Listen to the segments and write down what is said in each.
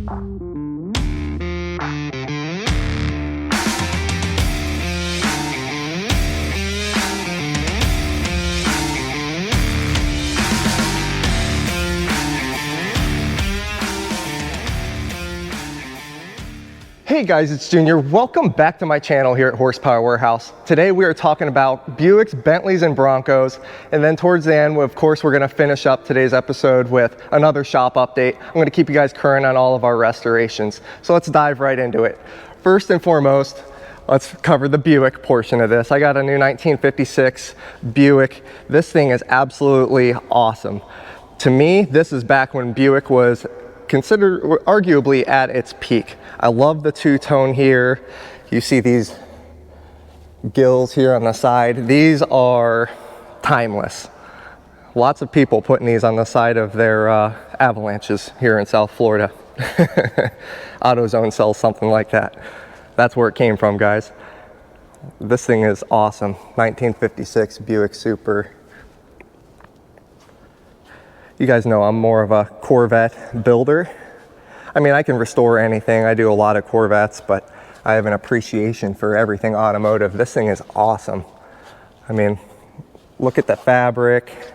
Hey guys, it's Junior. Welcome back to my channel here at Horsepower Warehouse. Today we are talking about Buicks, Bentleys, and Broncos. And then towards the end, of course, we're gonna finish up today's episode with another shop update. I'm gonna keep you guys current on all of our restorations. So let's dive right into it. First and foremost, let's cover the Buick portion of this. I got a new 1956 Buick. This thing is absolutely awesome. To me, this is back when Buick was considered arguably at its peak. I love the two-tone here. You see these gills here on the side. These are timeless. Lots of people putting these on the side of their Avalanches here in South Florida. AutoZone sells something like that. That's where it came from, guys. This thing is awesome. 1956 Buick Super. You guys know I'm more of a Corvette builder. I mean, I can restore anything. I do a lot of Corvettes, but I have an appreciation for everything automotive. This thing is awesome. I mean, look at the fabric.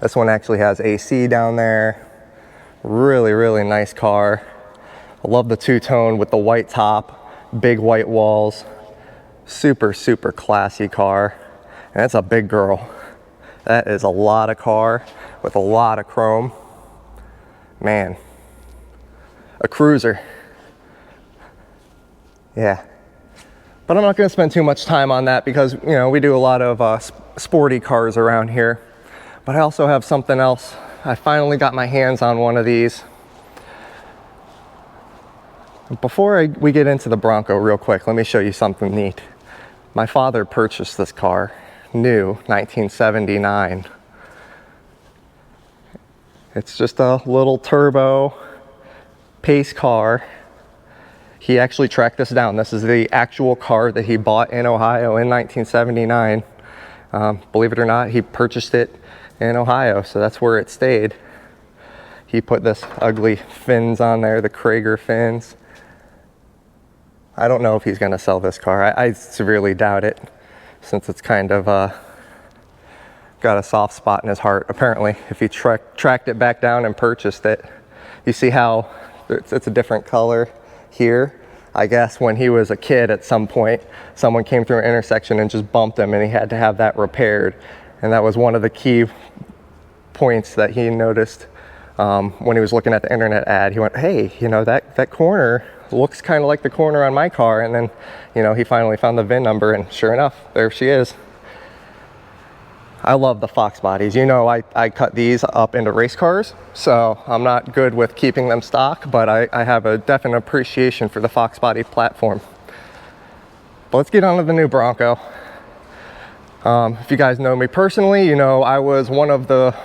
This one actually has AC down there. Really, really nice car. I love the two-tone with the white top, big white walls. Super, super classy car. And that's a big girl. That is a lot of car with a lot of chrome. Man, a cruiser. Yeah, but I'm not gonna spend too much time on that because, you know, we do a lot of sporty cars around here. But I also have something else. I finally got my hands on one of these. Before we get into the Bronco real quick, let me show you something neat. My father purchased this car, new, 1979. It's just a little turbo pace car. He actually tracked this down. This is the actual car that he bought in Ohio in 1979. Believe it or not, he purchased it in Ohio, so that's where it stayed. He put this ugly fins on there, the Krager fins. I don't know if he's gonna sell this car. I severely doubt it, since it's kind of got a soft spot in his heart. Apparently, if he tracked it back down and purchased it. You see how it's a different color here? I guess when he was a kid at some point, someone came through an intersection and just bumped him and he had to have that repaired. And that was one of the key points that he noticed when he was looking at the internet ad. He went, hey, you know, that corner looks kind of like the corner on my car. And then, you know, he finally found the VIN number and sure enough, there she is. I love the Fox bodies. You know, I cut these up into race cars, so I'm not good with keeping them stock, but I have a definite appreciation for the Fox body platform. But let's get on to the new Bronco. If you guys know me personally, you know I was one of the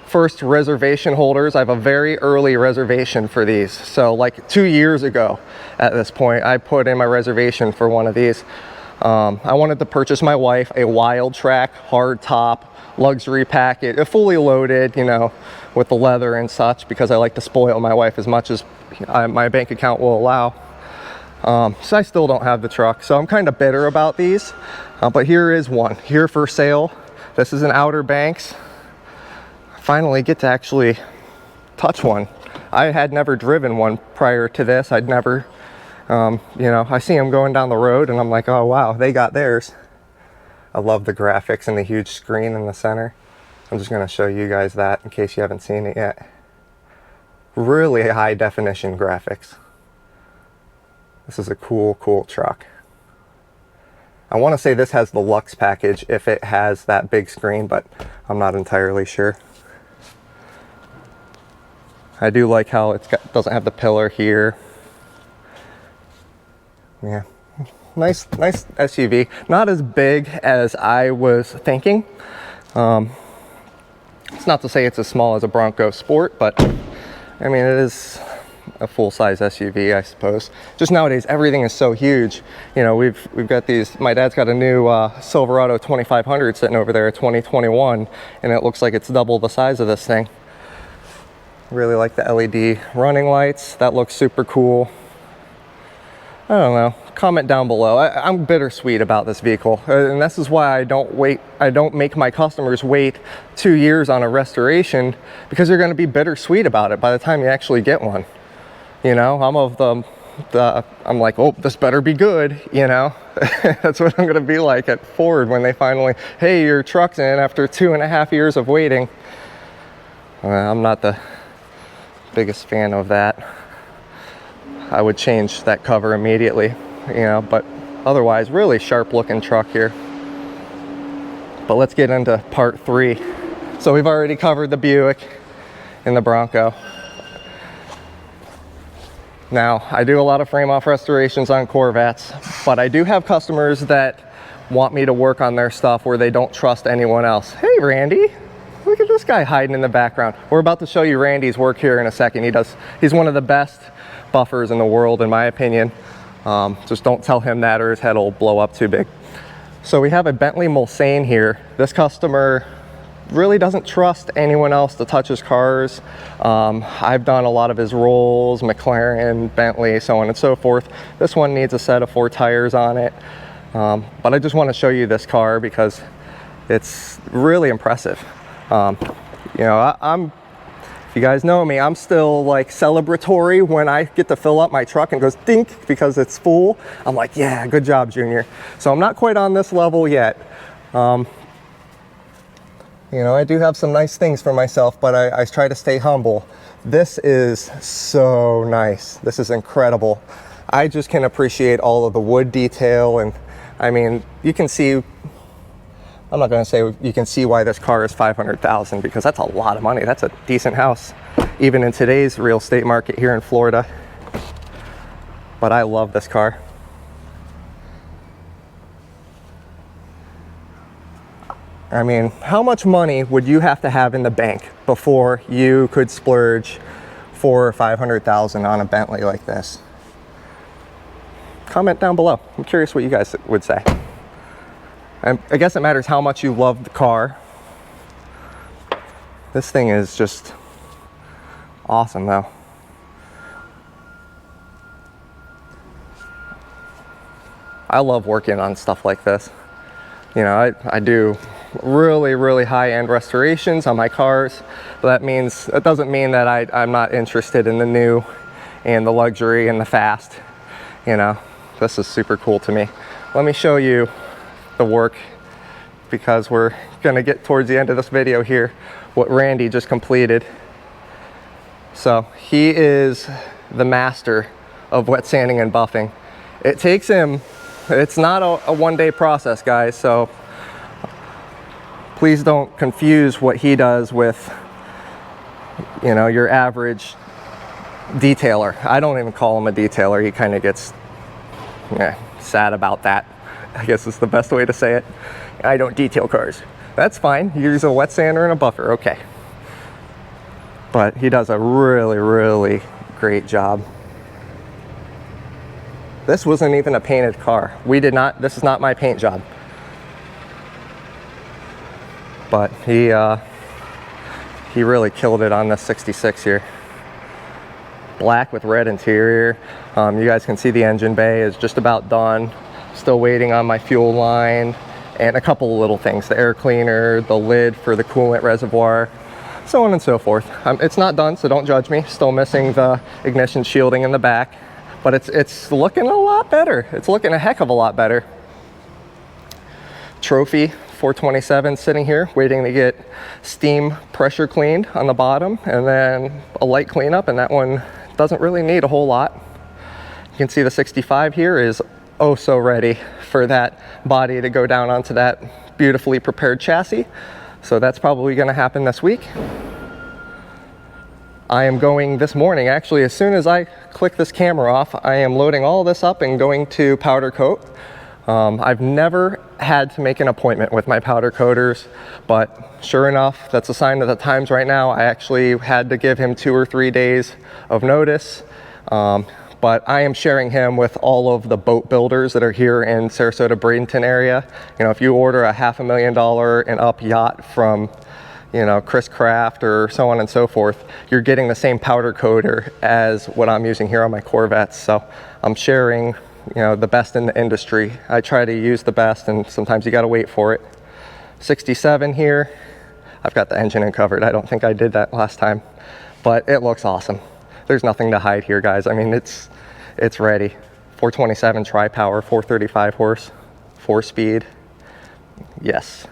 first reservation holders. I have a very early reservation for these. So like 2 years ago at this point, I put in my reservation for one of these. I wanted to purchase my wife a Wild Track hard top luxury package, fully loaded, you know, with the leather and such, because I like to spoil my wife as much as my bank account will allow. So I still don't have the truck, so I'm kind of bitter about these, but here is one here for sale. This is an Outer Banks. I finally get to actually touch one. I had never driven one prior to this. I'd never you know, I see them going down the road and I'm like, oh wow, they got theirs. I love the graphics and the huge screen in the center. I'm just gonna show you guys that in case you haven't seen it yet. Really high definition graphics. This is a cool truck. I want to say this has the Lux package if it has that big screen, but I'm not entirely sure. I do like how it doesn't have the pillar here. Yeah, nice SUV. Not as big as I was thinking. It's not to say it's as small as a Bronco Sport, but I mean, it is a full-size SUV, I suppose. Just nowadays, everything is so huge. You know, we've got these. My dad's got a new Silverado 2500 sitting over there, 2021, and it looks like it's double the size of this thing. Really like the LED running lights. That looks super cool. I don't know. Comment down below. I'm bittersweet about this vehicle, and this is why I don't make my customers wait 2 years on a restoration, because you're going to be bittersweet about it by the time you actually get one. You know, I'm of I'm like, oh, this better be good, you know. That's what I'm going to be like at Ford when they finally, hey, your truck's in after 2.5 years of waiting. I'm not the biggest fan of that. I would change that cover immediately, you know, but otherwise really sharp looking truck here. But let's get into part 3. So we've already covered the Buick and the Bronco. Now, I do a lot of frame off restorations on Corvettes, but I do have customers that want me to work on their stuff where they don't trust anyone else. Hey Randy, look at this guy hiding in the background. We're about to show you Randy's work here in a second. He's one of the best buffers in the world, in my opinion. Just don't tell him that or his head will blow up too big. So we have a Bentley Mulsanne here. This customer really doesn't trust anyone else to touch his cars. I've done a lot of his Rolls, McLaren, Bentley, so on and so forth. This one needs a set of 4 tires on it. But I just want to show you this car because it's really impressive. You know, if you guys know me, I'm still like celebratory when I get to fill up my truck and goes dink because it's full. I'm like, yeah, good job, Junior. So I'm not quite on this level yet. You know, I do have some nice things for myself, but I try to stay humble. This is so nice. This is incredible. I just can appreciate all of the wood detail, and I mean, you can see, I'm not going to say you can see why this car is $500,000, because that's a lot of money. That's a decent house, even in today's real estate market here in Florida. But I love this car. I mean, how much money would you have to have in the bank before you could splurge $400,000 or $500,000 on a Bentley like this? Comment down below. I'm curious what you guys would say. I guess it matters how much you love the car. This thing is just awesome though. I love working on stuff like this. You know, I do really high-end restorations on my cars, but that doesn't mean that I'm not interested in the new and the luxury and the fast. You know, this is super cool to me. Let me show you the work, because we're gonna get towards the end of this video here, what Randy just completed. So he is the master of wet sanding and buffing. It takes him, it's not a one-day process, guys, so please don't confuse what he does with, you know, your average detailer. I don't even call him a detailer. He kind of gets sad about that, I guess is the best way to say it. I don't detail cars. That's fine. You use a wet sander and a buffer, okay. But he does a really great job. This wasn't even a painted car. This is not my paint job. But he really killed it on the 66 here. Black with red interior. You guys can see the engine bay is just about done. Still waiting on my fuel line and a couple of little things. The air cleaner, the lid for the coolant reservoir, so on and so forth. It's not done, so don't judge me. Still missing the ignition shielding in the back, but it's looking a lot better. It's looking a heck of a lot better. Trophy 427 sitting here waiting to get steam pressure cleaned on the bottom, and then a light cleanup, and that one doesn't really need a whole lot. You can see the 65 here is oh so ready for that body to go down onto that beautifully prepared chassis. So that's probably going to happen this week. I am going this morning, actually, as soon as I click this camera off, I am loading all this up and going to powder coat. I've never had to make an appointment with my powder coaters, but sure enough, that's a sign of the times right now. I actually had to give him 2 or 3 days of notice. But I am sharing him with all of the boat builders that are here in Sarasota, Bradenton area. You know, if you order a $500,000 and up yacht from, you know, Chris Craft or so on and so forth, you're getting the same powder coater as what I'm using here on my Corvettes. So I'm sharing, you know, the best in the industry. I try to use the best, and sometimes you got to wait for it. 67 here. I've got the engine uncovered. I don't think I did that last time, but it looks awesome. There's nothing to hide here, guys. I mean, it's ready. 427 tri-power, 435 horse, 4-speed. Yes.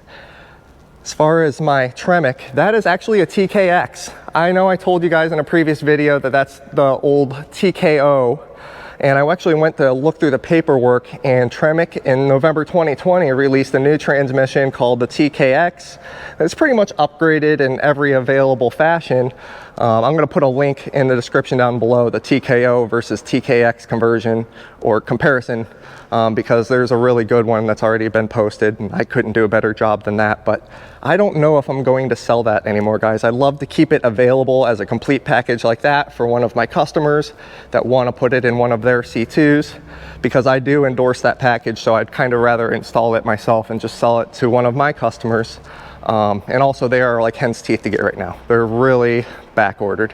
As far as my Tremec, that is actually a TKX. I know I told you guys in a previous video that that's the old TKO, and I actually went to look through the paperwork, and Tremec in November 2020 released a new transmission called the TKX. It's pretty much upgraded in every available fashion. I'm going to put a link in the description down below, the TKO versus TKX conversion or comparison, because there's a really good one that's already been posted, and I couldn't do a better job than that. But I don't know if I'm going to sell that anymore, guys. I'd love to keep it available as a complete package like that for one of my customers that want to put it in one of their C2s, because I do endorse that package. So I'd kind of rather install it myself and just sell it to one of my customers. And also, they are like hen's teeth to get right now. They're really back ordered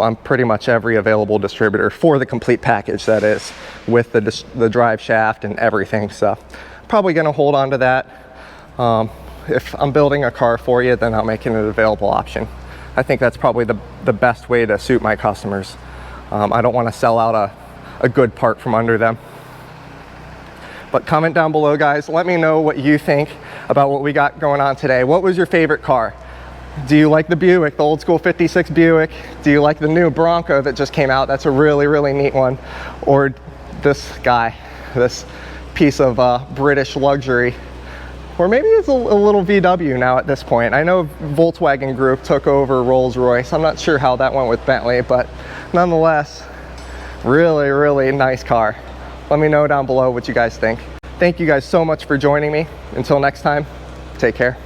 on pretty much every available distributor for the complete package, that is, with the drive shaft and everything. So probably going to hold on to that. If I'm building a car for you, then I'll make it an available option. I think that's probably the best way to suit my customers. I don't want to sell out a good part from under them. But comment down below, guys. Let me know what you think about what we got going on today. What was your favorite car? Do you like the Buick, the old school 56 Buick? Do you like the new Bronco that just came out? That's a really, really neat one. Or this guy, this piece of British luxury. Or maybe it's a little VW now at this point. I know Volkswagen Group took over Rolls-Royce. I'm not sure how that went with Bentley, but nonetheless, really, really nice car. Let me know down below what you guys think. Thank you guys so much for joining me. Until next time, take care.